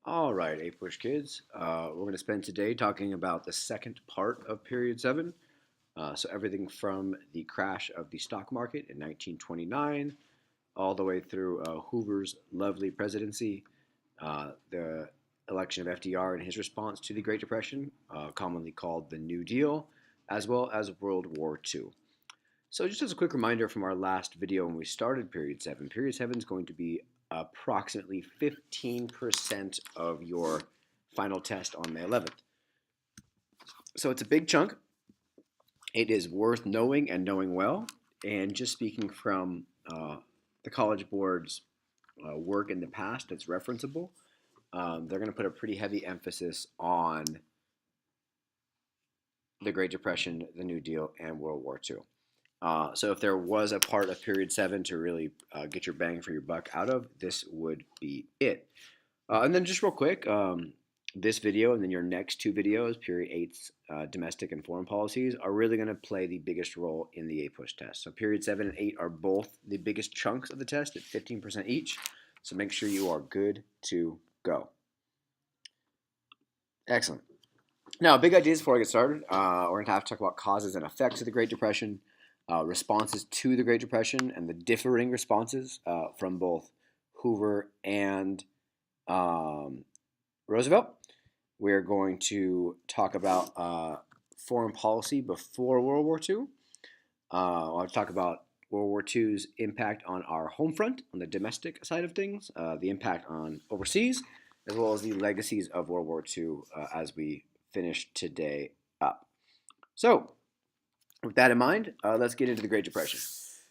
All right, APUSH kids. We're going to spend today talking about the second part of Period 7. So, everything from the crash of the stock market in 1929 all the way through Hoover's lovely presidency, the election of FDR and his response to the Great Depression, commonly called the New Deal, as well as World War II. So, just as a quick reminder from our last video when we started Period 7 is going to be approximately 15% of your final test on May 11th. So, it's a big chunk. It is worth knowing and knowing well. And just speaking from the College Board's work in the past that's referenceable, they're going to put a pretty heavy emphasis on the Great Depression, the New Deal, and World War II. So if there was a part of Period 7 to really get your bang for your buck out of, this would be it. And then just real quick, this video and then your next two videos, Period 8's domestic and foreign policies, are really going to play the biggest role in the APUSH test. So Period 7 and 8 are both the biggest chunks of the test at 15% each. So make sure you are good to go. Excellent. Now, big ideas before I get started. We're going to have to talk about causes and effects of the Great Depression, responses to the Great Depression, and the differing responses from both Hoover and Roosevelt. We're going to talk about foreign policy before World War II. I'll talk about World War II's impact on our home front, on the domestic side of things, the impact on overseas, as well as the legacies of World War II as we finish today up. So, with that in mind, let's get into the Great Depression.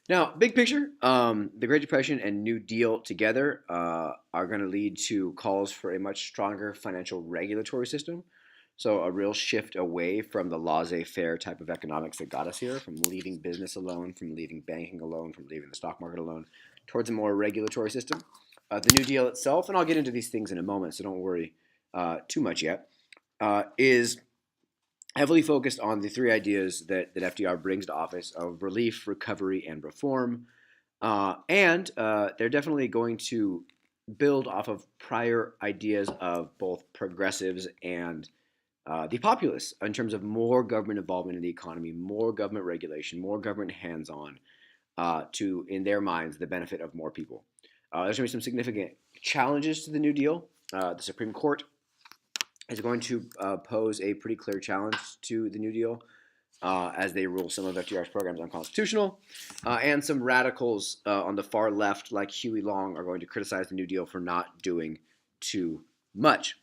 Now, big picture, the Great Depression and New Deal together are going to lead to calls for a much stronger financial regulatory system. So a real shift away from the laissez-faire type of economics that got us here, from leaving business alone, from leaving banking alone, from leaving the stock market alone, towards a more regulatory system. The New Deal itself, and I'll get into these things in a moment, so don't worry too much yet, is heavily focused on the three ideas that FDR brings to office of relief, recovery, and reform. And they're definitely going to build off of prior ideas of both progressives and the populists in terms of more government involvement in the economy, more government regulation, more government hands-on to, in their minds, the benefit of more people. There's going to be some significant challenges to the New Deal. The Supreme Court is going to pose a pretty clear challenge to the New Deal as they rule some of FDR's programs unconstitutional. And some radicals on the far left, like Huey Long, are going to criticize the New Deal for not doing too much.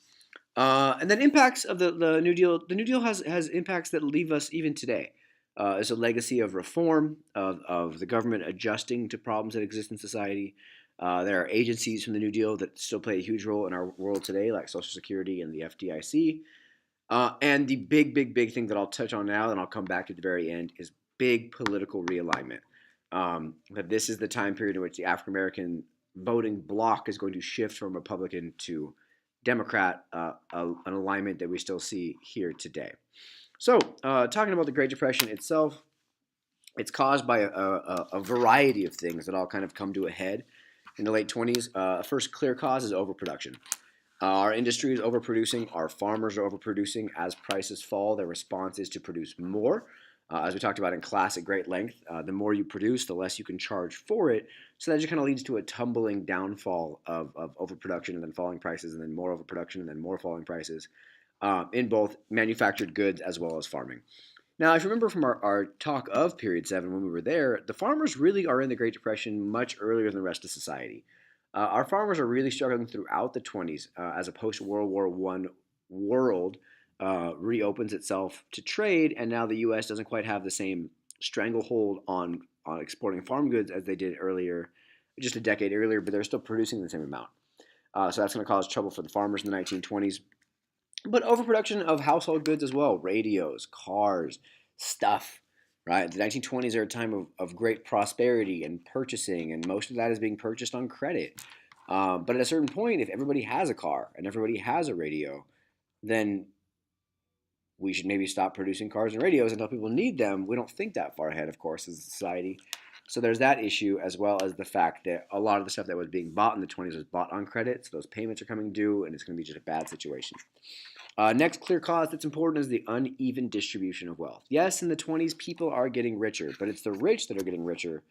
And then impacts of the New Deal. The New Deal has impacts that leave us even today. It's a legacy of reform, of the government adjusting to problems that exist in society. There are agencies from the New Deal that still play a huge role in our world today, like Social Security and the FDIC. And the big thing that I'll touch on now, and I'll come back to the very end, is big political realignment. That this is the time period in which the African American voting bloc is going to shift from Republican to Democrat, an alignment that we still see here today. So, talking about the Great Depression itself, it's caused by a variety of things that all kind of come to a head in the late 20s. First clear cause is overproduction. Our industry is overproducing. Our farmers are overproducing. As prices fall, their response is to produce more. As we talked about in class at great length, the more you produce, the less you can charge for it. So that just kind of leads to a tumbling downfall of overproduction and then falling prices and then more overproduction and then more falling prices in both manufactured goods as well as farming. Now, if you remember from our talk of Period 7 when we were there, the farmers really are in the Great Depression much earlier than the rest of society. Our farmers are really struggling throughout the 20s as a post-World War I world reopens itself to trade, and now the U.S. doesn't quite have the same stranglehold on exporting farm goods as they did earlier, just a decade earlier, but they're still producing the same amount. So that's going to cause trouble for the farmers in the 1920s. But overproduction of household goods as well, radios, cars, stuff, right? The 1920s are a time of great prosperity and purchasing, and most of that is being purchased on credit. But at a certain point, if everybody has a car and everybody has a radio, then we should maybe stop producing cars and radios until people need them. We don't think that far ahead, of course, as a society. So there's that issue, as well as the fact that a lot of the stuff that was being bought in the 20s was bought on credit, so those payments are coming due, and it's going to be just a bad situation. Next clear cause that's important is the uneven distribution of wealth. Yes, in the 20s, people are getting richer, but it's the rich that are getting richer.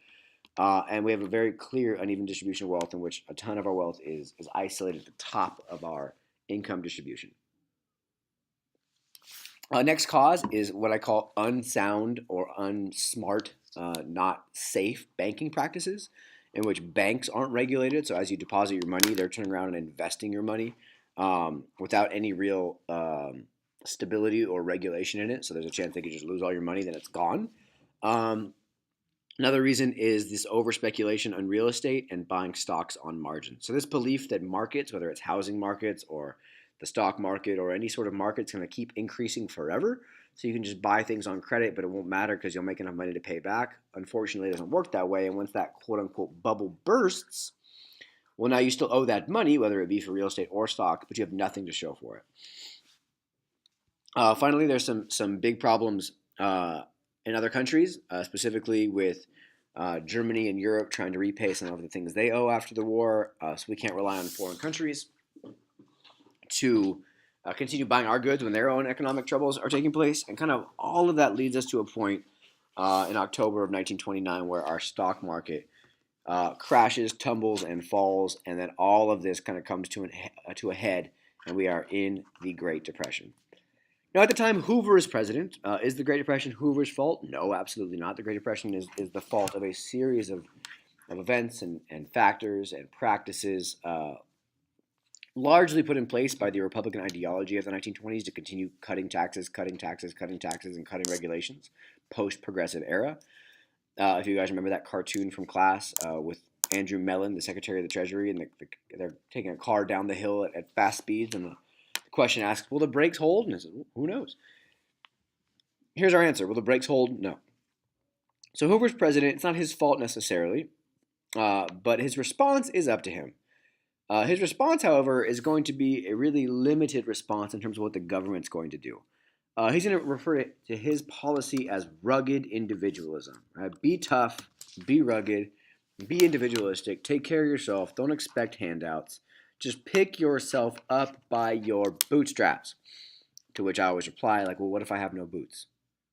And we have a very clear uneven distribution of wealth in which a ton of our wealth is isolated at the top of our income distribution. Next cause is what I call unsound or unsmart, not safe banking practices, in which banks aren't regulated. So as you deposit your money, they're turning around and investing your money without any real stability or regulation in it. So there's a chance they could just lose all your money, then it's gone. Another reason is this over speculation on real estate and buying stocks on margin. So this belief that markets, whether it's housing markets or the stock market or any sort of market, is going to keep increasing forever. So you can just buy things on credit, but it won't matter because you'll make enough money to pay back. Unfortunately, it doesn't work that way. And once that quote unquote bubble bursts, well, now you still owe that money, whether it be for real estate or stock, but you have nothing to show for it. Finally, there's some big problems in other countries, specifically with Germany and Europe trying to repay some of the things they owe after the war. So we can't rely on foreign countries to continue buying our goods when their own economic troubles are taking place. And kind of all of that leads us to a point in October of 1929 where our stock market crashes, tumbles, and falls. And then all of this kind of comes to a head, and we are in the Great Depression. Now, at the time Hoover is president, is the Great Depression Hoover's fault? No, absolutely not. The Great Depression is the fault of a series of events and factors and practices largely put in place by the Republican ideology of the 1920s to continue cutting taxes, and cutting regulations, post-progressive era. If you guys remember that cartoon from class with Andrew Mellon, the Secretary of the Treasury, and they're taking a car down the hill at fast speeds, and the question asks, will the brakes hold? And I said, who knows? Here's our answer. Will the brakes hold? No. So Hoover's president. It's not his fault necessarily, but his response is up to him. His response, however, is going to be a really limited response in terms of what the government's going to do. He's going to refer to his policy as rugged individualism. Right? Be tough, be rugged, be individualistic, take care of yourself, don't expect handouts. Just pick yourself up by your bootstraps. To which I always reply, like, well, what if I have no boots?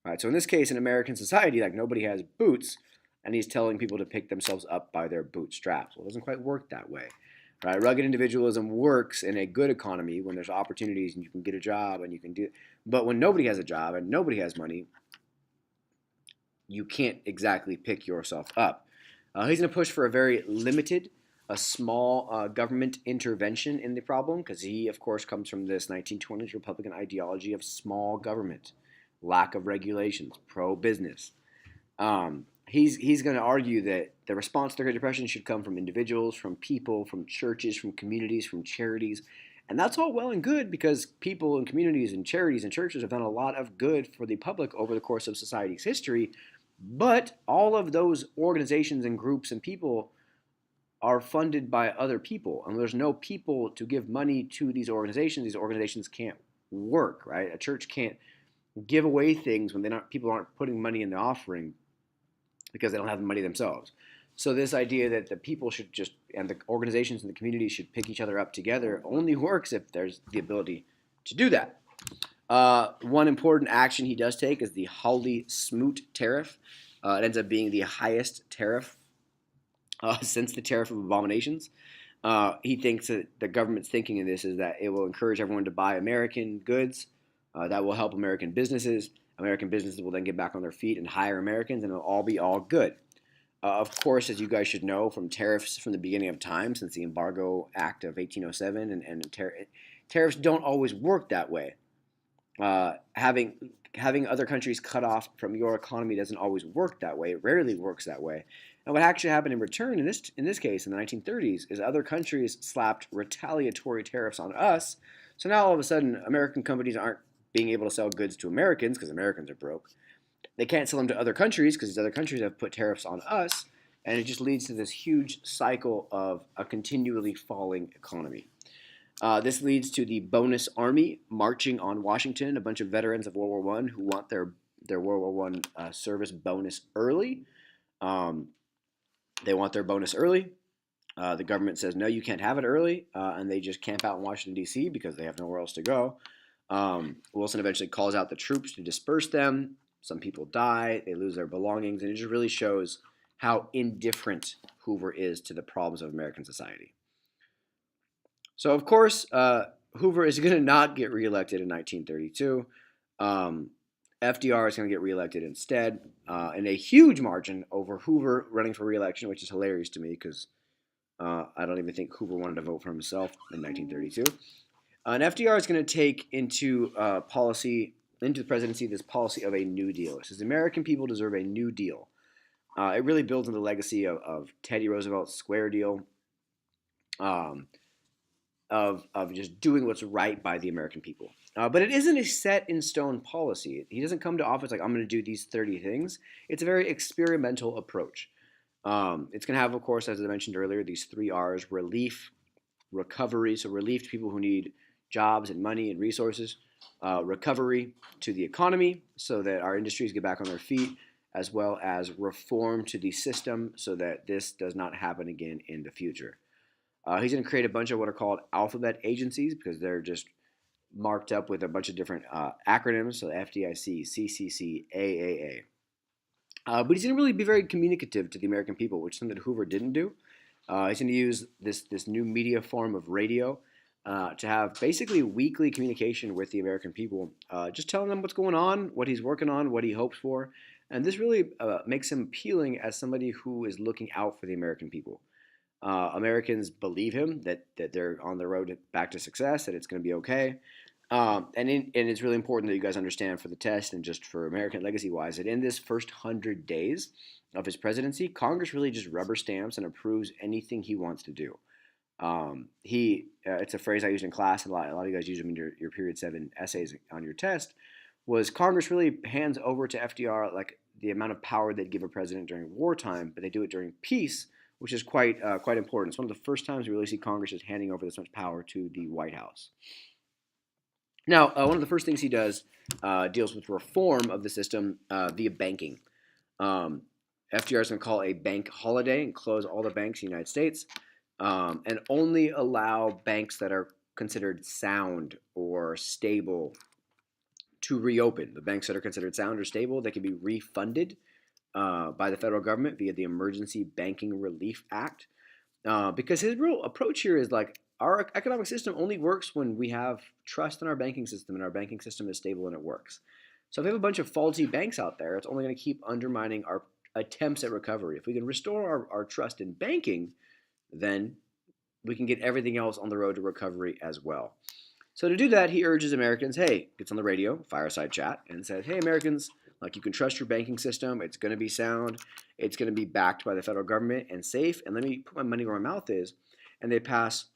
All right, so in this case, in American society, like nobody has boots, and he's telling people to pick themselves up by their bootstraps. Well, it doesn't quite work that way. Right? Rugged individualism works in a good economy when there's opportunities and you can get a job and you can do. But when nobody has a job and nobody has money, you can't exactly pick yourself up. He's going to push for a very limited, a small government intervention in the problem because he, of course, comes from this 1920s Republican ideology of small government, lack of regulations, pro-business. He's going to argue that the response to the Great Depression should come from individuals, from people, from churches, from communities, from charities. And that's all well and good because people and communities and charities and churches have done a lot of good for the public over the course of society's history. But all of those organizations and groups and people are funded by other people. And there's no people to give money to these organizations can't work, right? A church can't give away things when people aren't putting money in the offering because they don't have the money themselves. So this idea that the people should just, and the organizations and the communities should pick each other up together only works if there's the ability to do that. One important action he does take is the Hawley-Smoot tariff. It ends up being the highest tariff since the Tariff of Abominations. He thinks that the government's thinking in this is that it will encourage everyone to buy American goods. That will help American businesses. American businesses will then get back on their feet and hire Americans, and it'll all be all good. Of course, as you guys should know, from tariffs from the beginning of time, since the Embargo Act of 1807, and tariffs don't always work that way. Having other countries cut off from your economy doesn't always work that way. It rarely works that way. And what actually happened in return in this case in the 1930s is other countries slapped retaliatory tariffs on us. So now all of a sudden American companies aren't being able to sell goods to Americans because Americans are broke. They can't sell them to other countries because these other countries have put tariffs on us, and it just leads to this huge cycle of a continually falling economy. This leads to the bonus army marching on Washington, a bunch of veterans of World War I who want their World War I service bonus early. They want their bonus early. The government says, no, you can't have it early, and they just camp out in Washington, D.C. because they have nowhere else to go. Wilson eventually calls out the troops to disperse them. Some people die, they lose their belongings, and it just really shows how indifferent Hoover is to the problems of American society. So, of course, Hoover is going to not get reelected in 1932. FDR is going to get reelected instead in a huge margin over Hoover running for reelection, which is hilarious to me because I don't even think Hoover wanted to vote for himself in 1932. And FDR is going to take into into the presidency, this policy of a New Deal. It says the American people deserve a New Deal. It really builds on the legacy of Teddy Roosevelt's Square Deal, um, of just doing what's right by the American people. But it isn't a set in stone policy. He doesn't come to office like, I'm going to do these 30 things. It's a very experimental approach. It's going to have, of course, as I mentioned earlier, these 3 R's: relief, recovery, so relief to people who need jobs and money and resources, recovery to the economy so that our industries get back on their feet, as well as reform to the system so that this does not happen again in the future. He's going to create a bunch of what are called alphabet agencies because they're just marked up with a bunch of different acronyms, so FDIC, CCC, AAA. But he's going to really be very communicative to the American people, which is something that Hoover didn't do. He's going to use this new media form of radio to have basically weekly communication with the American people, just telling them what's going on, what he's working on, what he hopes for. And this really makes him appealing as somebody who is looking out for the American people. Americans believe him that they're on the road back to success, that it's going to be okay. And it's really important that you guys understand for the test and just for American legacy wise that in this first 100 days of his presidency, Congress really just rubber stamps and approves anything he wants to do. It's a phrase I used in class, and a lot of you guys use them in your period 7 essays on your test. Was Congress really hands over to FDR like the amount of power they'd give a president during wartime, but they do it during peace, which is quite important. It's one of the first times we really see Congress just handing over this much power to the White House. Now, one of the first things he does deals with reform of the system via banking. FDR is going to call a bank holiday and close all the banks in the United States and only allow banks that are considered sound or stable to reopen. The banks that are considered sound or stable, they can be refunded by the federal government via the Emergency Banking Relief Act. Because his real approach here is like our economic system only works when we have trust in our banking system and our banking system is stable and it works. So if we have a bunch of faulty banks out there, it's only going to keep undermining our attempts at recovery. If we can restore our trust in banking, then we can get everything else on the road to recovery as well. So to do that, he urges Americans, hey, gets on the radio, fireside chat, and says, hey, Americans, like you can trust your banking system. It's going to be sound. It's going to be backed by the federal government and safe. And let me put my money where my mouth is. And they pass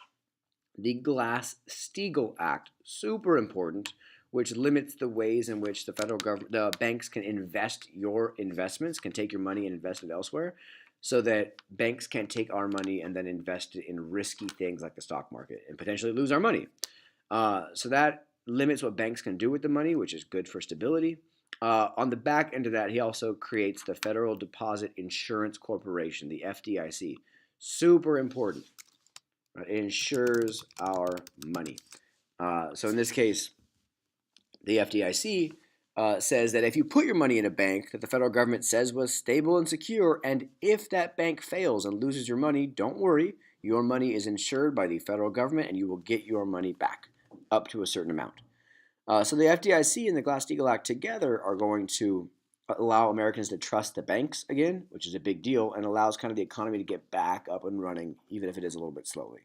the Glass-Steagall Act, super important, which limits the ways in which the federal government, the banks can invest your investments, can take your money and invest it elsewhere, so that banks can't take our money and then invest it in risky things like the stock market and potentially lose our money. So that limits what banks can do with the money, which is good for stability. On the back end of that, he also creates the Federal Deposit Insurance Corporation, the FDIC. Super important. It insures our money. So in this case, the FDIC says that if you put your money in a bank that the federal government says was stable and secure, and if that bank fails and loses your money, don't worry. Your money is insured by the federal government and you will get your money back up to a certain amount. So the FDIC and the Glass-Steagall Act together are going to allow Americans to trust the banks again, which is a big deal, and allows kind of the economy to get back up and running, even if it is a little bit slowly.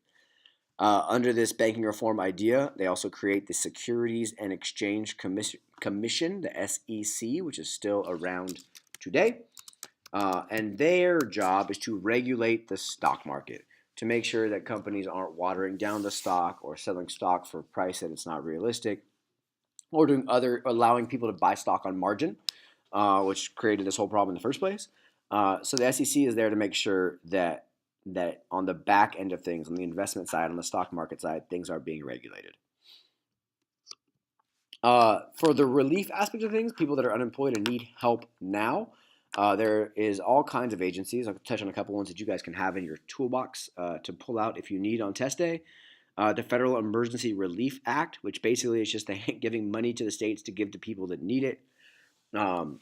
Under this banking reform idea, they also create the Securities and Exchange Commission, the SEC, which is still around today. And their job is to regulate the stock market, to make sure that companies aren't watering down the stock or selling stock for a price that it's not realistic, or allowing people to buy stock on margin, which created this whole problem in the first place. So the SEC is there to make sure that on the back end of things, on the investment side, on the stock market side, things are being regulated. For the relief aspect of things, people that are unemployed and need help now, There is all kinds of agencies. I'll touch on a couple ones that you guys can have in your toolbox to pull out if you need on test day. The Federal Emergency Relief Act, which basically is just giving money to the states to give to people that need it. Um,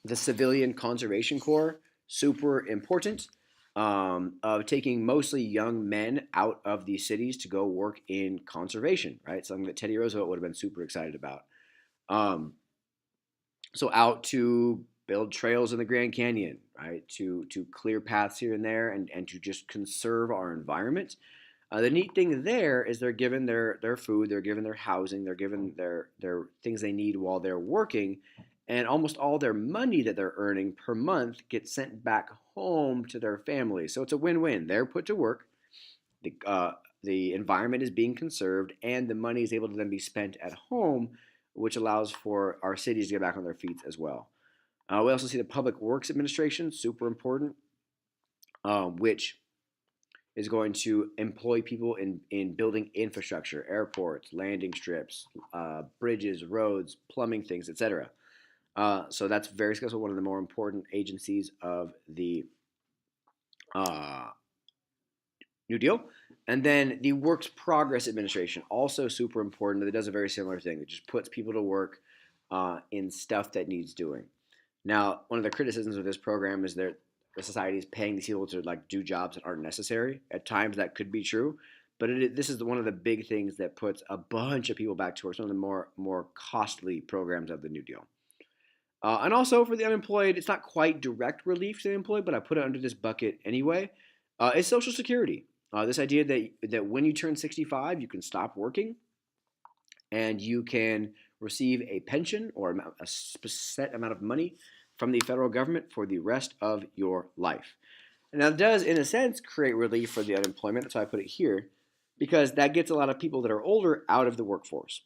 the Civilian Conservation Corps, super important, of taking mostly young men out of these cities to go work in conservation, right? Something that Teddy Roosevelt would have been super excited about. Um, so out to build trails in the Grand Canyon, right? To clear paths here and there, and to just conserve our environment. The neat thing there is they're given their food, they're given their housing, they're given their things they need while they're working, and almost all their money that they're earning per month gets sent back home to their families. So it's a win-win. They're put to work, the environment is being conserved, and the money is able to then be spent at home, which allows for our cities to get back on their feet as well. We also see the Public Works Administration, super important, which is going to employ people in building infrastructure, airports, landing strips, bridges, roads, plumbing things, etc. So that's very successful, one of the more important agencies of the uh, New Deal. And then the Works Progress Administration, also super important. It does a very similar thing. It just puts people to work in stuff that needs doing. Now, one of the criticisms of this program is that the society is paying these people to like do jobs that aren't necessary. At times, that could be true, but this is one of the big things that puts a bunch of people back to work. Some of the more costly programs of the New Deal. And also for the unemployed, it's not quite direct relief to the unemployed, but I put it under this bucket anyway. Is Social Security. This idea that when you turn 65, you can stop working and you can receive a pension or a set amount of money from the federal government for the rest of your life. And that does, in a sense, create relief for the unemployment. That's why I put it here, because that gets a lot of people that are older out of the workforce.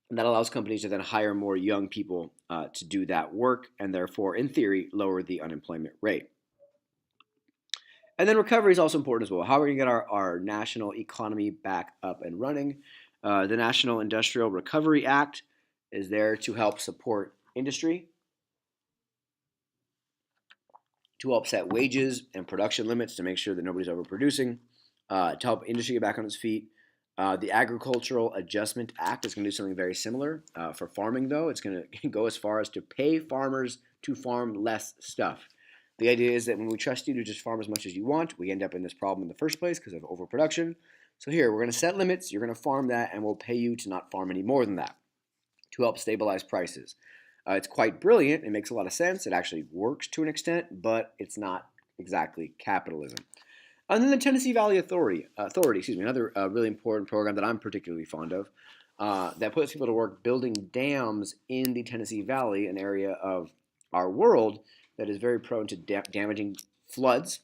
And that allows companies to then hire more young people to do that work and therefore, in theory, lower the unemployment rate. And then recovery is also important as well. How are we going to get our national economy back up and running? The National Industrial Recovery Act is there to help support industry, to help set wages and production limits to make sure that nobody's overproducing, to help industry get back on its feet. The Agricultural Adjustment Act is going to do something very similar. For farming, though, it's going to go as far as to pay farmers to farm less stuff. The idea is that when we trust you to just farm as much as you want, we end up in this problem in the first place because of overproduction. So here, we're going to set limits, you're going to farm that, and we'll pay you to not farm any more than that to help stabilize prices. It's quite brilliant. It makes a lot of sense. It actually works to an extent, but it's not exactly capitalism. And then the Tennessee Valley Authority, another really important program that I'm particularly fond of, that puts people to work building dams in the Tennessee Valley, an area of our world that is very prone to damaging floods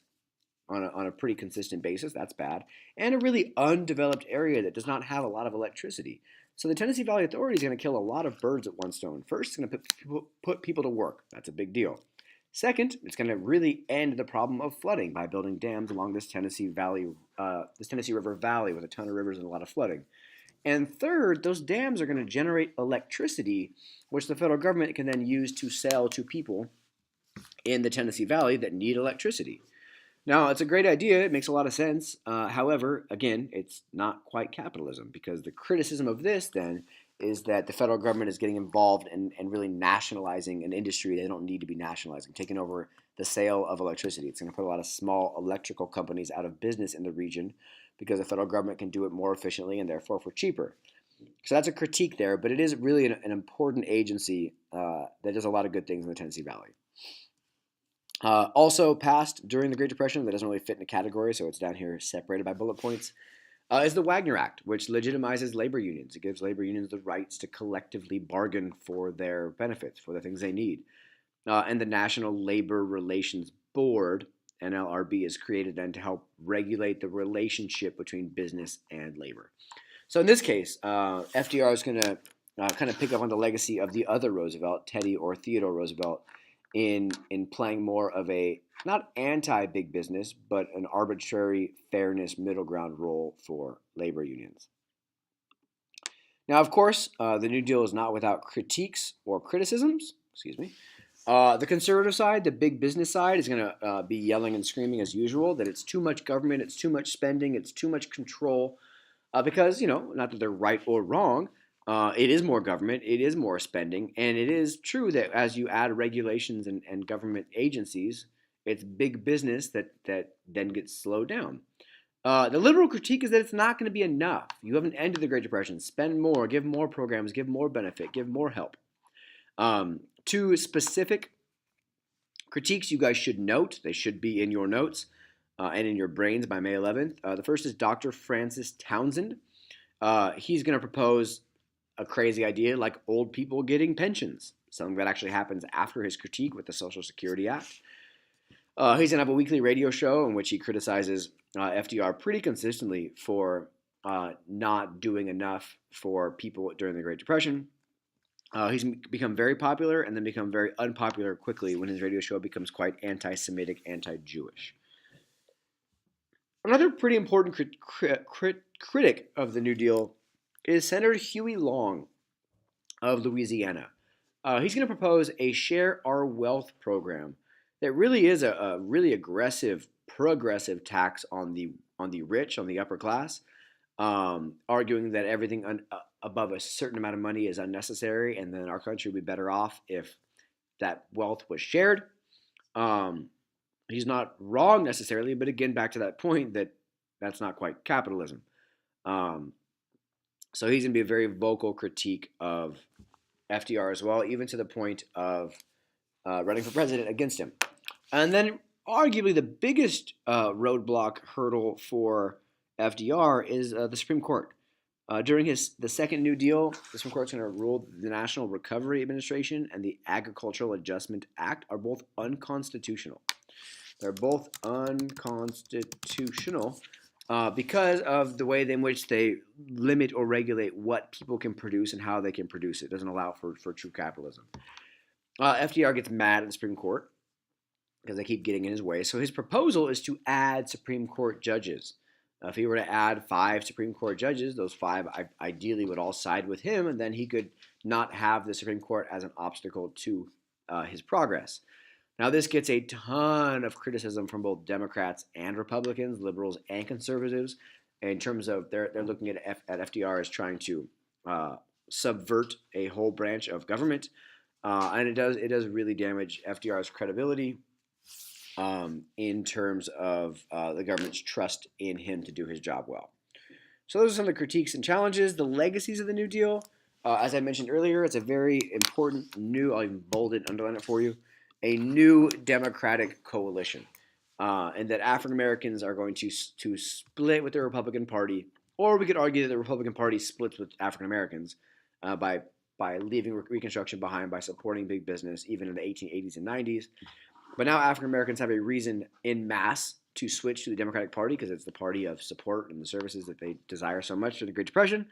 on a pretty consistent basis. That's bad. And a really undeveloped area that does not have a lot of electricity. So the Tennessee Valley Authority is going to kill a lot of birds at one stone. First, it's going to put people to work. That's a big deal. Second, it's going to really end the problem of flooding by building dams along this Tennessee River Valley with a ton of rivers and a lot of flooding. And third, those dams are going to generate electricity, which the federal government can then use to sell to people in the Tennessee Valley that need electricity. Now, it's a great idea. It makes a lot of sense. However, again, it's not quite capitalism, because the criticism of this then is that the federal government is getting involved and really nationalizing an industry they don't need to be nationalizing, taking over the sale of electricity. It's going to put a lot of small electrical companies out of business in the region because the federal government can do it more efficiently and therefore for cheaper. So that's a critique there, but it is really an important agency that does a lot of good things in the Tennessee Valley. Also passed during the Great Depression, that doesn't really fit in a category, so it's down here separated by bullet points, is the Wagner Act, which legitimizes labor unions. It gives labor unions the rights to collectively bargain for their benefits, for the things they need. And the National Labor Relations Board, NLRB, is created then to help regulate the relationship between business and labor. So in this case, FDR is going to kind of pick up on the legacy of the other Roosevelt, Teddy or Theodore Roosevelt, in playing more of a, not anti-big business, but an arbitrary fairness middle ground role for labor unions. Now, of course, the New Deal is not without critiques or criticisms. Excuse me. The conservative side, the big business side, is going to be yelling and screaming as usual that it's too much government, it's too much spending, it's too much control. Because, not that they're right or wrong, it is more government, it is more spending, and it is true that as you add regulations and government agencies, it's big business that then gets slowed down. The liberal critique is that it's not going to be enough. You haven't ended the Great Depression. Spend more, give more programs, give more benefit, give more help. Two specific critiques you guys should note. They should be in your notes and in your brains by May 11th. The first is Dr. Francis Townsend. He's going to propose a crazy idea like old people getting pensions, something that actually happens after his critique with the Social Security Act. He's going to have a weekly radio show in which he criticizes FDR pretty consistently for not doing enough for people during the Great Depression. He's become very popular and then become very unpopular quickly when his radio show becomes quite anti-Semitic, anti-Jewish. Another pretty important critic of the New Deal is Senator Huey Long of Louisiana. He's going to propose a Share Our Wealth program that really is a really aggressive, progressive tax on the rich, on the upper class, arguing that everything above a certain amount of money is unnecessary, and then our country would be better off if that wealth was shared. He's not wrong necessarily, but again, back to that point that that's not quite capitalism. So he's going to be a very vocal critique of FDR as well, even to the point of running for president against him. And then arguably the biggest roadblock hurdle for FDR is the Supreme Court. During the second New Deal, the Supreme Court's going to rule the National Recovery Administration and the Agricultural Adjustment Act are both unconstitutional. They're both unconstitutional because of the way in which they limit or regulate what people can produce and how they can produce it. It doesn't allow for true capitalism. FDR gets mad at the Supreme Court because they keep getting in his way. So his proposal is to add Supreme Court judges. If he were to add 5 Supreme Court judges, those 5 ideally would all side with him, and then he could not have the Supreme Court as an obstacle to his progress. Now, this gets a ton of criticism from both Democrats and Republicans, liberals and conservatives, in terms of they're looking at FDR as trying to subvert a whole branch of government, and it does really damage FDR's credibility in terms of the government's trust in him to do his job well. So those are some of the critiques and challenges. The legacies of the New Deal, as I mentioned earlier, it's a very important new, I'll even bold it, underline it for you, a new democratic coalition. And that African Americans are going to split with the Republican Party, or we could argue that the Republican Party splits with African Americans by leaving Reconstruction behind, by supporting big business, even in the 1880s and 90s. But now African Americans have a reason in mass to switch to the Democratic Party because it's the party of support and the services that they desire so much during the Great Depression.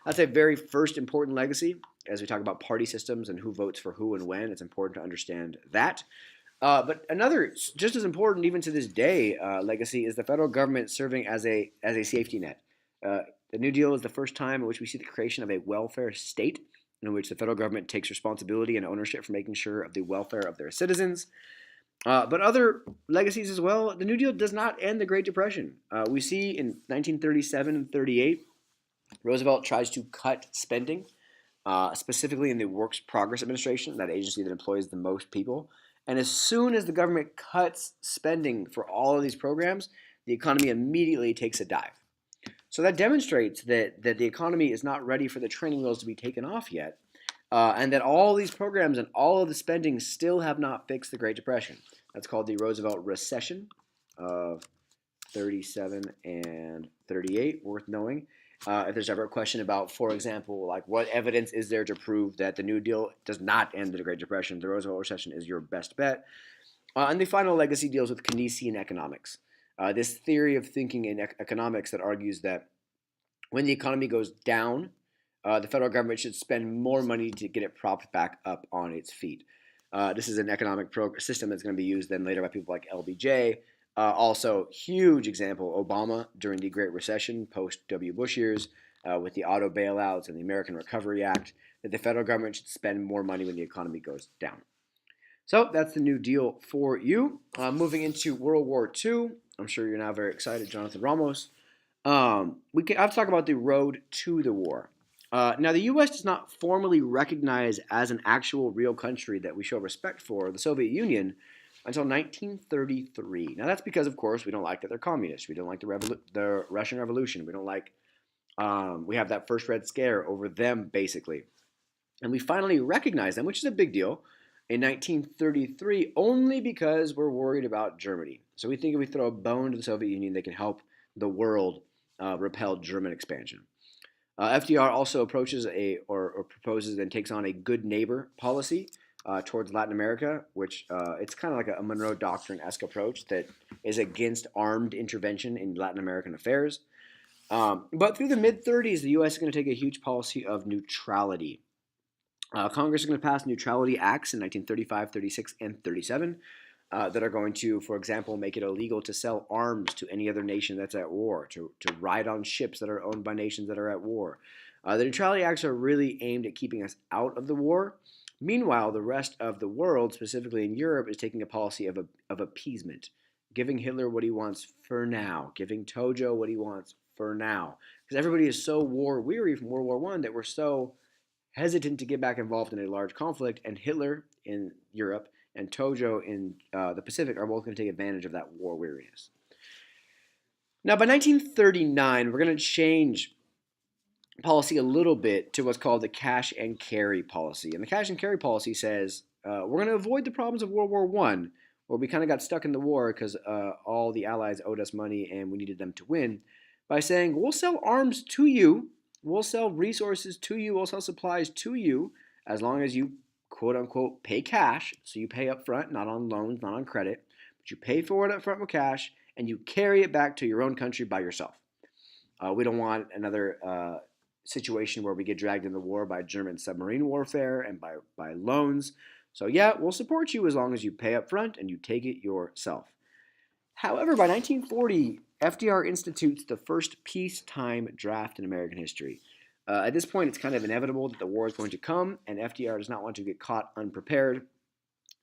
That's a very first important legacy. As we talk about party systems and who votes for who and when, it's important to understand that. But another, just as important even to this day, legacy is the federal government serving as a safety net. The New Deal is the first time in which we see the creation of a welfare state in which the federal government takes responsibility and ownership for making sure of the welfare of their citizens. But other legacies as well, the New Deal does not end the Great Depression. We see in 1937 and 38, Roosevelt tries to cut spending, specifically in the Works Progress Administration, that agency that employs the most people. And as soon as the government cuts spending for all of these programs, the economy immediately takes a dive. So that demonstrates that the economy is not ready for the training wheels to be taken off yet, and that all these programs and all of the spending still have not fixed the Great Depression. That's called the Roosevelt Recession of 37 and 38, worth knowing. If there's ever a question about, for example, like what evidence is there to prove that the New Deal does not end the Great Depression, the Roosevelt Recession is your best bet. And the final legacy deals with Keynesian economics. This theory of thinking in economics that argues that when the economy goes down, the federal government should spend more money to get it propped back up on its feet. This is an economic system that's going to be used then later by people like LBJ. Also, huge example, Obama during the Great Recession, post-W. Bush years, with the auto bailouts and the American Recovery Act, that the federal government should spend more money when the economy goes down. So that's the New Deal for you. Moving into World War II, I'm sure you're now very excited, Jonathan Ramos. I've talked about the road to the war. Now, the U.S. does not formally recognize as an actual real country that we show respect for the Soviet Union until 1933. Now, that's because, of course, we don't like that they're communists. We don't like the Russian Revolution. We don't like we have that first Red Scare over them, basically. And we finally recognize them, which is a big deal, in 1933 only because we're worried about Germany. So we think if we throw a bone to the Soviet Union, they can help the world repel German expansion. FDR also approaches or proposes and takes on a good neighbor policy towards Latin America, which it's kind of like a Monroe Doctrine-esque approach that is against armed intervention in Latin American affairs. But through the mid-30s, the U.S. is going to take a huge policy of neutrality. Congress is going to pass neutrality acts in 1935, 36, and 37 that are going to, for example, make it illegal to sell arms to any other nation that's at war, to ride on ships that are owned by nations that are at war. The neutrality acts are really aimed at keeping us out of the war. Meanwhile, the rest of the world, specifically in Europe, is taking a policy of appeasement, giving Hitler what he wants for now, giving Tojo what he wants for now. Because everybody is so war weary from World War I that we're so hesitant to get back involved in a large conflict, and Hitler in Europe and Tojo in the Pacific are both going to take advantage of that war weariness. Now, by 1939, we're going to change policy a little bit to what's called the cash and carry policy. And the cash and carry policy says we're going to avoid the problems of World War I, where we kind of got stuck in the war because all the Allies owed us money and we needed them to win, by saying we'll sell arms to you, we'll sell resources to you, we'll sell supplies to you, as long as you quote unquote pay cash. So you pay up front, not on loans, not on credit, but you pay for it up front with cash and you carry it back to your own country by yourself. We don't want another situation where we get dragged in the war by German submarine warfare and by loans. So yeah, we'll support you as long as you pay up front and you take it yourself. However, by 1940, FDR institutes the first peacetime draft in American history. At this point, it's kind of inevitable that the war is going to come, and FDR does not want to get caught unprepared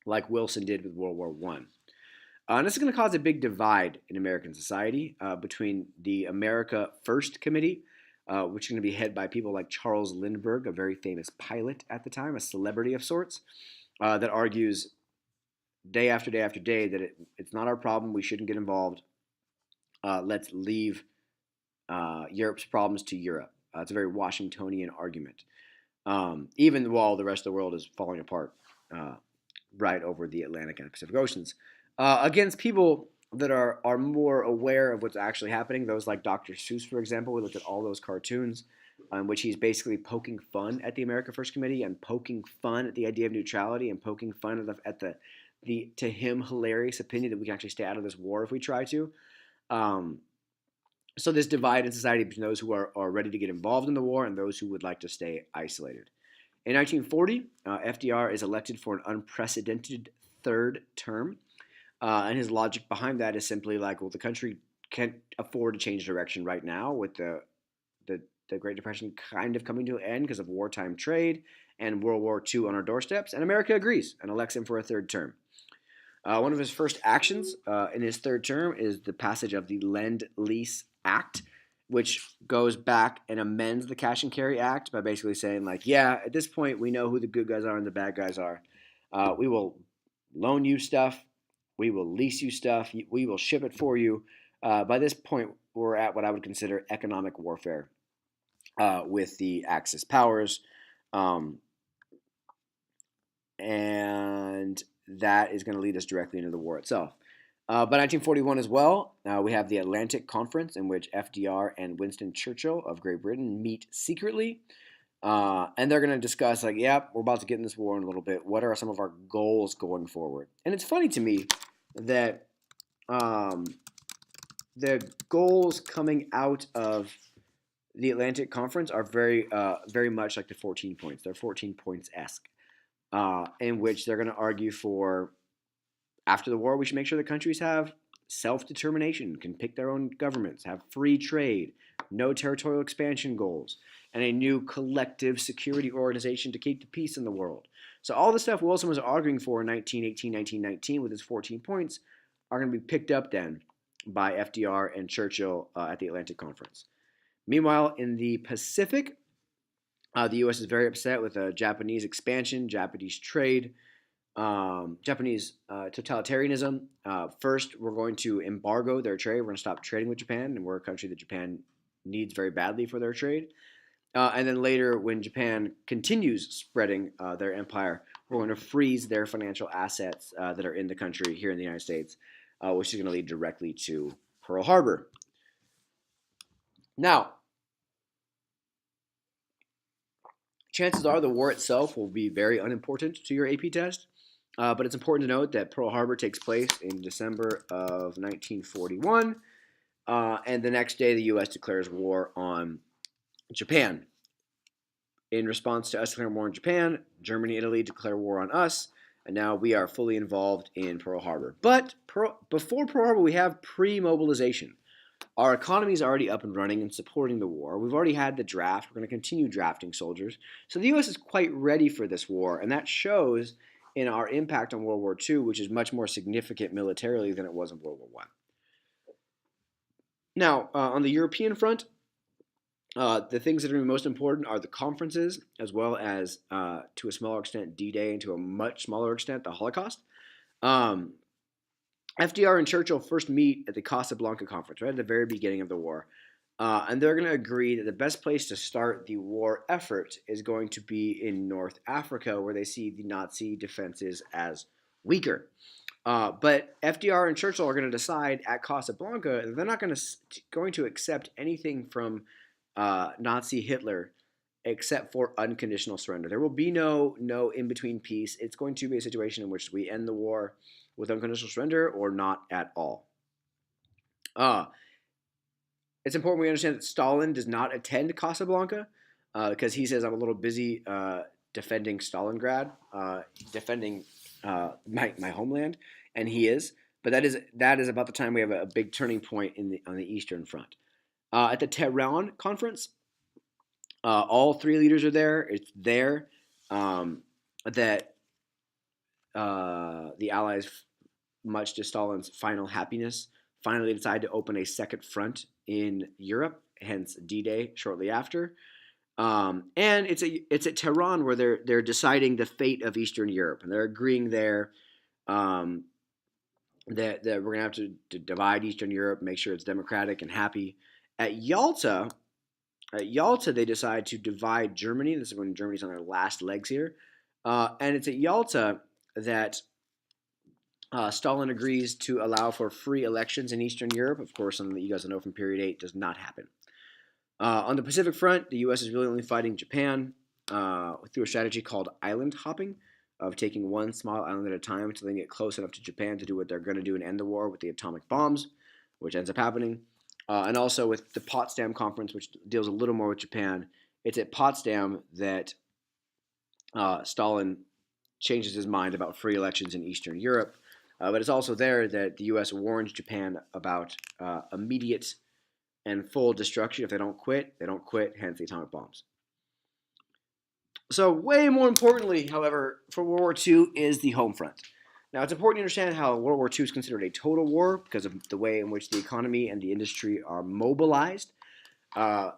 like Wilson did with World War I. And this is going to cause a big divide in American society between the America First Committee, which is going to be headed by people like Charles Lindbergh, a very famous pilot at the time, a celebrity of sorts, that argues day after day after day that it's not our problem, we shouldn't get involved. Let's leave Europe's problems to Europe. It's a very Washingtonian argument, even while the rest of the world is falling apart right over the Atlantic and Pacific Oceans. Against people that are more aware of what's actually happening, those like Dr. Seuss, for example. We looked at all those cartoons in which he's basically poking fun at the America First Committee and poking fun at the idea of neutrality and poking fun at the to him hilarious opinion that we can actually stay out of this war if we try to. So this divide in society between those who are ready to get involved in the war and those who would like to stay isolated. In 1940, FDR is elected for an unprecedented third term. And his logic behind that is simply like, well, the country can't afford to change direction right now with the Great Depression kind of coming to an end because of wartime trade and World War II on our doorsteps. And America agrees and elects him for a third term. One of his first actions in his third term is the passage of the Lend-Lease Act, which goes back and amends the Cash and Carry Act by basically saying, like, yeah, at this point we know who the good guys are and the bad guys are. We will loan you stuff. We will lease you stuff. We will ship it for you. By this point, we're at what I would consider economic warfare with the Axis powers. And that is going to lead us directly into the war itself. By 1941 as well, we have the Atlantic Conference in which FDR and Winston Churchill of Great Britain meet secretly. And they're going to discuss, like, yep, we're about to get in this war in a little bit. What are some of our goals going forward? And it's funny to me that the goals coming out of the Atlantic Conference are very much like the 14 points. They're 14 points-esque, in which they're going to argue for, after the war, we should make sure the countries have self-determination, can pick their own governments, have free trade, no territorial expansion goals, and a new collective security organization to keep the peace in the world. So all the stuff Wilson was arguing for in 1918, 1919 with his 14 points are going to be picked up then by FDR and Churchill at the Atlantic Conference. Meanwhile, in the Pacific, the U.S. is very upset with Japanese expansion, Japanese trade, Japanese totalitarianism. First, we're going to embargo their trade. We're going to stop trading with Japan, and we're a country that Japan needs very badly for their trade. And then later, when Japan continues spreading their empire, we're going to freeze their financial assets that are in the country here in the United States, which is going to lead directly to Pearl Harbor. Now, chances are the war itself will be very unimportant to your AP test, but it's important to note that Pearl Harbor takes place in December of 1941, and the next day the U.S. declares war on Japan. In response to us declaring war on Japan, Germany and Italy declare war on us, and now we are fully involved in Pearl Harbor. But before Pearl Harbor, we have pre-mobilization. Our economy is already up and running and supporting the war. We've already had the draft. We're going to continue drafting soldiers. So the U.S. is quite ready for this war, and that shows in our impact on World War II, which is much more significant militarily than it was in World War I. Now, on the European front, the things that are most important are the conferences, as well as, to a smaller extent, D-Day, and to a much smaller extent, the Holocaust. FDR and Churchill first meet at the Casablanca Conference, right at the very beginning of the war. And they're going to agree that the best place to start the war effort is going to be in North Africa, where they see the Nazi defenses as weaker. But FDR and Churchill are going to decide at Casablanca that they're not going to accept anything from Nazi Hitler except for unconditional surrender. There will be no in-between peace. It's going to be a situation in which we end the war with unconditional surrender or not at all. It's important we understand that Stalin does not attend Casablanca because he says, I'm a little busy defending Stalingrad, defending my homeland, and he is. But that is about the time we have a big turning point on the Eastern Front. At the Tehran Conference, all three leaders are there. It's there that the Allies, much to Stalin's final happiness, finally decide to open a second front in Europe, hence D-Day shortly after. And it's at Tehran where they're deciding the fate of Eastern Europe, and they're agreeing there that we're going to have to divide Eastern Europe, make sure it's democratic and happy. At Yalta, they decide to divide Germany. This is when Germany's on their last legs here. And it's at Yalta that Stalin agrees to allow for free elections in Eastern Europe. Of course, something that you guys know from Period 8 does not happen. On the Pacific front, the U.S. is really only fighting Japan through a strategy called island hopping, of taking one small island at a time until they get close enough to Japan to do what they're going to do and end the war with the atomic bombs, which ends up happening. And also with the Potsdam Conference, which deals a little more with Japan. It's at Potsdam that Stalin changes his mind about free elections in Eastern Europe. But it's also there that the U.S. warns Japan about immediate and full destruction. If they don't quit, hence the atomic bombs. So way more importantly, however, for World War II is the home front. Now, it's important to understand how World War II is considered a total war because of the way in which the economy and the industry are mobilized. The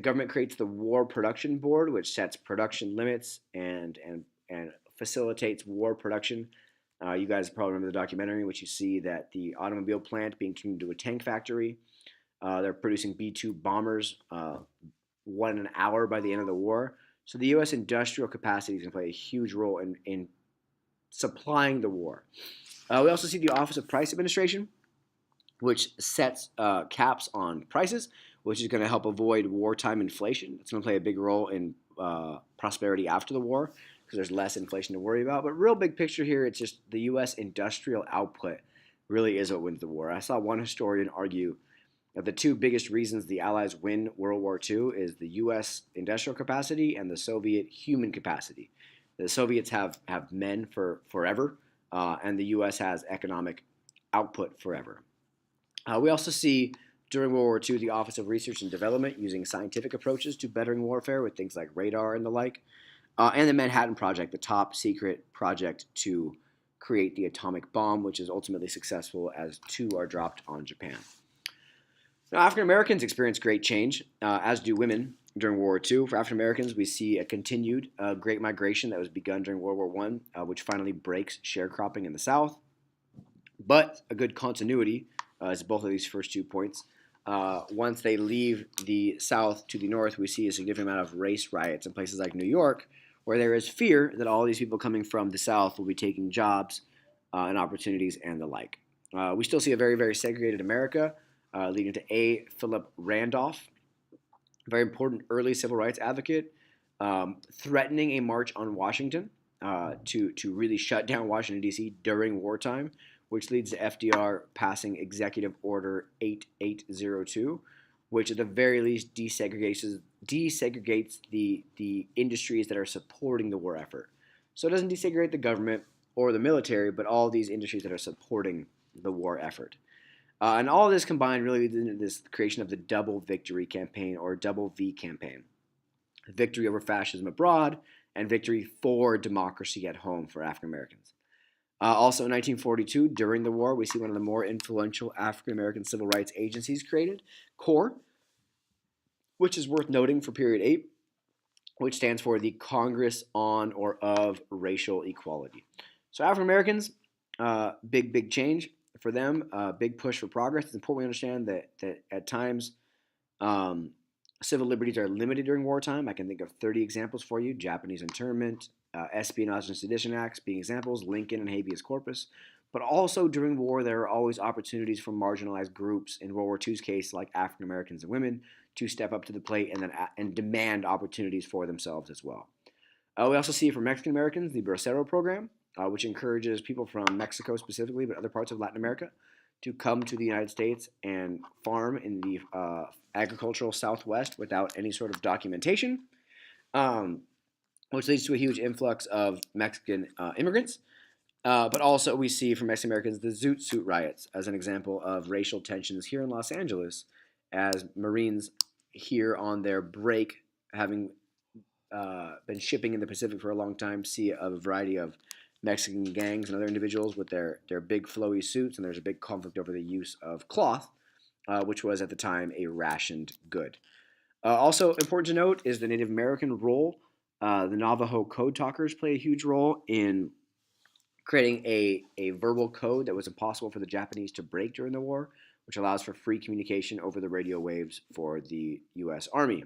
government creates the War Production Board, which sets production limits and facilitates war production. You guys probably remember the documentary in which you see that the automobile plant being turned into a tank factory. They're producing B-2 bombers 1 an hour by the end of the war. So the U.S. industrial capacity is going to play a huge role in supplying the war. We also see the Office of Price Administration, which sets caps on prices, which is going to help avoid wartime inflation. It's going to play a big role in prosperity after the war because there's less inflation to worry about. But real big picture here, it's just the U.S. industrial output really is what wins the war. I saw one historian argue that the two biggest reasons the Allies win World War II is the U.S. industrial capacity and the Soviet human capacity. The Soviets have men for forever, and the U.S. has economic output forever. We also see during World War II the Office of Research and Development using scientific approaches to bettering warfare with things like radar and the like. and the Manhattan Project, the top secret project to create the atomic bomb, which is ultimately successful as two are dropped on Japan. Now, African Americans experience great change, as do women during World War II. For African Americans, we see a continued great migration that was begun during World War I, which finally breaks sharecropping in the South. But a good continuity is both of these first 2 points. Once they leave the South to the North, we see a significant amount of race riots in places like New York, where there is fear that all these people coming from the South will be taking jobs and opportunities and the like. We still see a very, very segregated America, leading to A. Philip Randolph, a very important early civil rights advocate, threatening a march on Washington to really shut down Washington, D.C. during wartime, which leads to FDR passing Executive Order 8802, which at the very least desegregates the industries that are supporting the war effort. So it doesn't desegregate the government or the military, but all these industries that are supporting the war effort. And all of this combined really leads into this creation of the Double Victory Campaign, or Double V Campaign. Victory over fascism abroad and victory for democracy at home for African Americans. Also in 1942, during the war, we see one of the more influential African American civil rights agencies created, CORE, which is worth noting for period 8, which stands for the Congress on or of Racial Equality. So African Americans, big change for them, big push for progress. It's important we understand that at times civil liberties are limited during wartime. I can think of 30 examples for you: Japanese internment, espionage and sedition acts being examples, Lincoln and habeas corpus. But also during war, there are always opportunities for marginalized groups, in World War II's case, like African Americans and women, to step up to the plate and demand opportunities for themselves as well. We also see for Mexican Americans the Bracero program, which encourages people from Mexico specifically, but other parts of Latin America, to come to the United States and farm in the agricultural Southwest without any sort of documentation, which leads to a huge influx of Mexican immigrants. But also we see for Mexican Americans the Zoot Suit riots as an example of racial tensions here in Los Angeles, as Marines here on their break, having been shipping in the Pacific for a long time, see a variety of Mexican gangs and other individuals with their big flowy suits, and there's a big conflict over the use of cloth, which was at the time a rationed good. Also important to note is the Native American role. The Navajo code talkers play a huge role in creating a verbal code that was impossible for the Japanese to break during the war, which allows for free communication over the radio waves for the U.S. Army.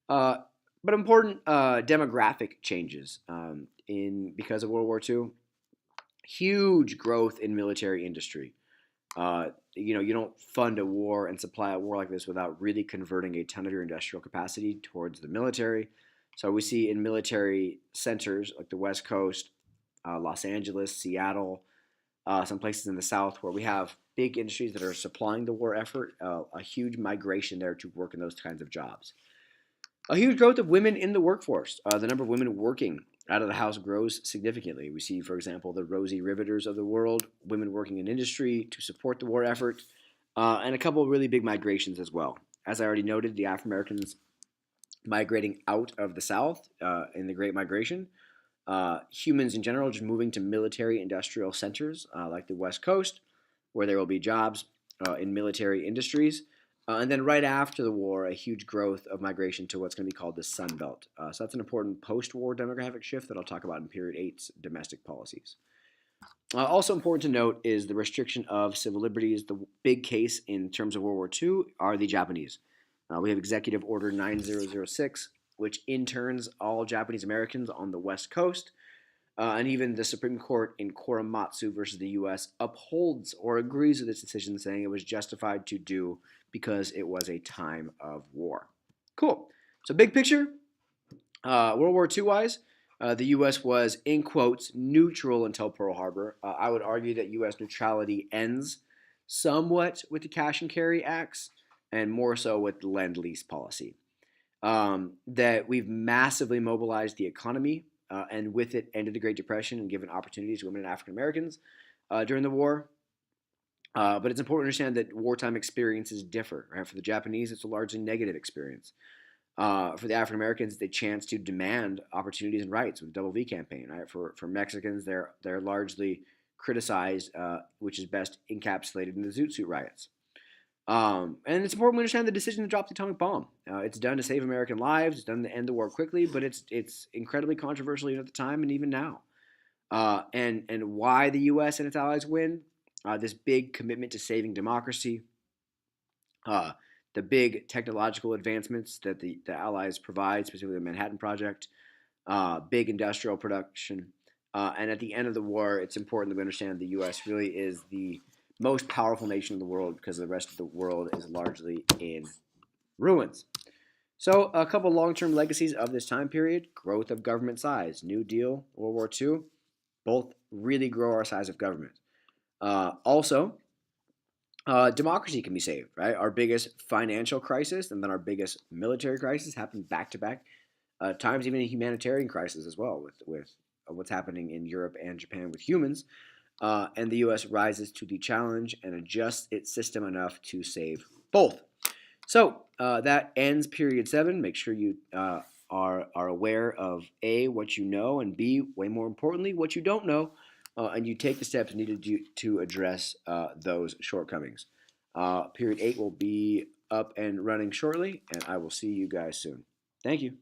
But important demographic changes because of World War II. Huge growth in military industry. You don't fund a war and supply a war like this without really converting a ton of your industrial capacity towards the military. So we see in military centers like the West Coast, Los Angeles, Seattle, some places in the South where we have big industries that are supplying the war effort, a huge migration there to work in those kinds of jobs. A huge growth of women in the workforce. The number of women working out of the house grows significantly. We see, for example, the Rosie Riveters of the world, women working in industry to support the war effort, and a couple of really big migrations as well. As I already noted, the African Americans migrating out of the South in the Great Migration. Humans in general just moving to military industrial centers like the West Coast, where there will be jobs in military industries. And then right after the war, a huge growth of migration to what's going to be called the Sun Belt. So that's an important post-war demographic shift that I'll talk about in Period 8's domestic policies. Also important to note is the restriction of civil liberties. The big case in terms of World War II are the Japanese. We have Executive Order 9006, which interns all Japanese Americans on the West Coast. And even the Supreme Court in Korematsu versus the U.S. upholds or agrees with this decision, saying it was justified to do because it was a time of war. Cool. So big picture, World War II-wise, the U.S. was, in quotes, neutral until Pearl Harbor. I would argue that U.S. neutrality ends somewhat with the Cash and Carry Acts and more so with the Lend-Lease policy. That we've massively mobilized the economy and with it ended the Great Depression and given opportunities to women and African Americans during the war. But it's important to understand that wartime experiences differ. Right? For the Japanese, it's a largely negative experience. For the African Americans, the chance to demand opportunities and rights with the Double V campaign. Right? For Mexicans, they're largely criticized, which is best encapsulated in the Zoot Suit riots. And it's important we understand the decision to drop the atomic bomb. It's done to save American lives. It's done to end the war quickly, but it's incredibly controversial even at the time and even now. And why the U.S. and its allies win? This big commitment to saving democracy, uh, the big technological advancements that the Allies provide, specifically the Manhattan Project, big industrial production. And at the end of the war, it's important that we understand the U.S. really is the most powerful nation in the world because the rest of the world is largely in ruins. So, a couple long-term legacies of this time period: growth of government size, New Deal, World War II, both really grow our size of government. Also, democracy can be saved, right? Our biggest financial crisis and then our biggest military crisis happened back to back. Times even a humanitarian crisis as well with what's happening in Europe and Japan with humans. And the U.S. rises to the challenge and adjusts its system enough to save both. So that ends period 7. Make sure you are aware of A, what you know, and B, way more importantly, what you don't know, and you take the steps needed to address those shortcomings. Period 8 will be up and running shortly, and I will see you guys soon. Thank you.